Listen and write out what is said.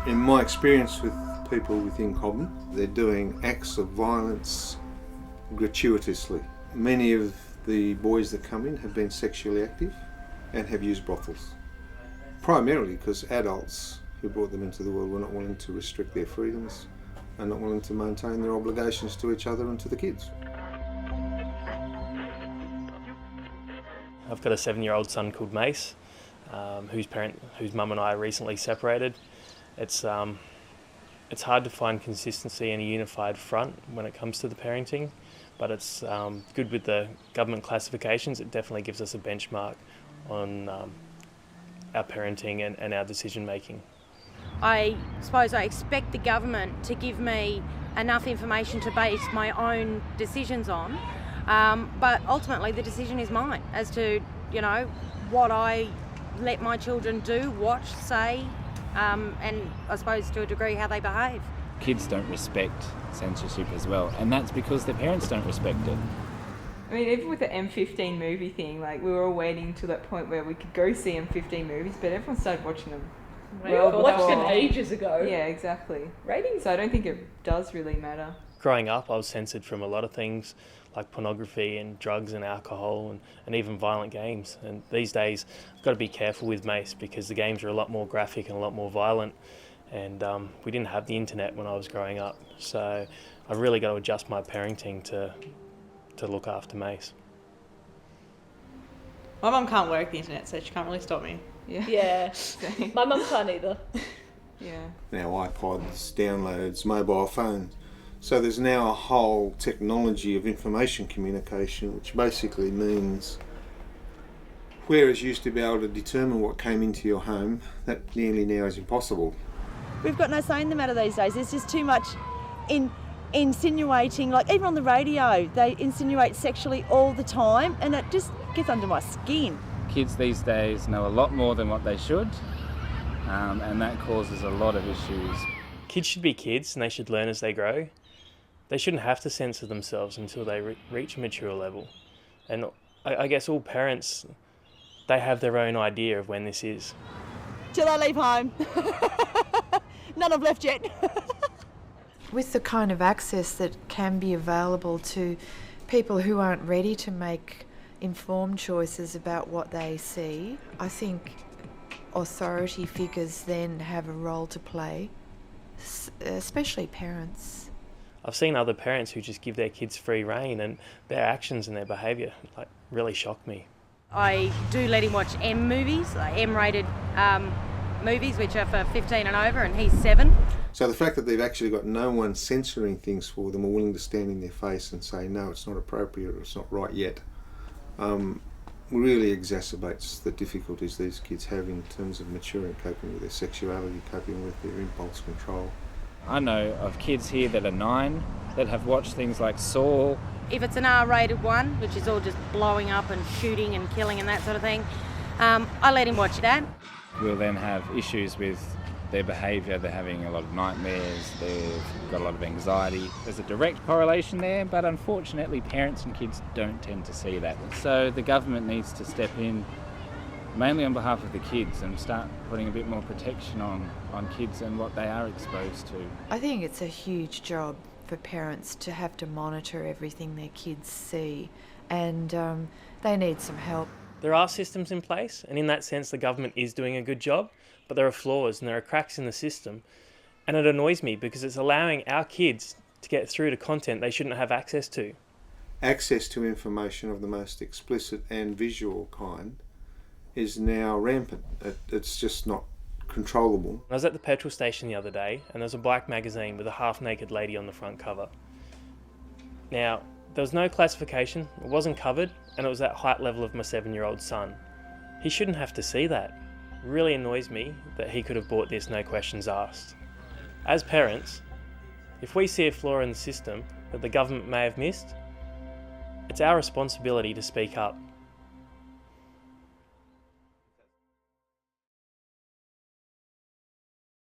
In my experience with people within Cobham, they're doing acts of violence gratuitously. Many of the boys that come in have been sexually active and have used brothels, primarily because adults who brought them into the world were not willing to restrict their freedoms and not willing to maintain their obligations to each other and to the kids. I've got a 7-year-old son called Mace, whose mum and I recently separated. It's hard to find consistency and a unified front when it comes to the parenting, but it's good with the government classifications. It definitely gives us a benchmark on our parenting and our decision making. I suppose I expect the government to give me enough information to base my own decisions on, but ultimately the decision is mine as to, what I let my children do, watch, say, and I suppose to a degree how they behave. Kids don't respect censorship as well, and that's because their parents don't respect it. I mean, even with the M15 movie thing, we were all waiting to that point where we could go see M15 movies, but everyone started watching them. We watched them ages ago. Yeah, exactly. Ratings. So I don't think it does really matter. Growing up, I was censored from a lot of things like pornography and drugs and alcohol and even violent games. And these days, I've got to be careful with Mace because the games are a lot more graphic and a lot more violent. And we didn't have the internet when I was growing up. So I've really got to adjust my parenting to look after Mace. My mum can't work the internet, so she can't really stop me. Yeah. My mum can't either. Yeah. Now iPods, downloads, mobile phones. So there's now a whole technology of information communication, which basically means whereas you used to be able to determine what came into your home, that nearly now is impossible. We've got no say in the matter these days. There's just too much insinuating, even on the radio, they insinuate sexually all the time, and it just gets under my skin. Kids these days know a lot more than what they should, and that causes a lot of issues. Kids should be kids and they should learn as they grow. They shouldn't have to censor themselves until they reach a mature level. And I guess all parents, they have their own idea of when this is. Till I leave home. None have left yet. With the kind of access that can be available to people who aren't ready to make informed choices about what they see, I think authority figures then have a role to play, especially parents. I've seen other parents who just give their kids free rein and their actions and their behaviour really shock me. I do let him watch M movies, M-rated movies, which are for 15 and over, and he's 7. So the fact that they've actually got no one censoring things for them or willing to stand in their face and say, no, it's not appropriate or it's not right yet, really exacerbates the difficulties these kids have in terms of maturing, coping with their sexuality, coping with their impulse control. I know of kids here that are 9 that have watched things like Saw. If it's an R-rated one, which is all just blowing up and shooting and killing and that sort of thing, I let him watch that. Will then have issues with their behaviour. They're having a lot of nightmares, they've got a lot of anxiety. There's a direct correlation there, but unfortunately parents and kids don't tend to see that. So the government needs to step in, mainly on behalf of the kids, and start putting a bit more protection on kids and what they are exposed to. I think it's a huge job for parents to have to monitor everything their kids see, and they need some help. There are systems in place, and in that sense the government is doing a good job, but there are flaws and there are cracks in the system. And it annoys me because it's allowing our kids to get through to content they shouldn't have access to. Access to information of the most explicit and visual kind is now rampant. It's just not controllable. I was at the petrol station the other day and there was a bike magazine with a half-naked lady on the front cover. Now, there was no classification, it wasn't covered, and it was that height level of my 7-year-old son. He shouldn't have to see that. It really annoys me that he could have bought this no questions asked. As parents, if we see a flaw in the system that the government may have missed, it's our responsibility to speak up.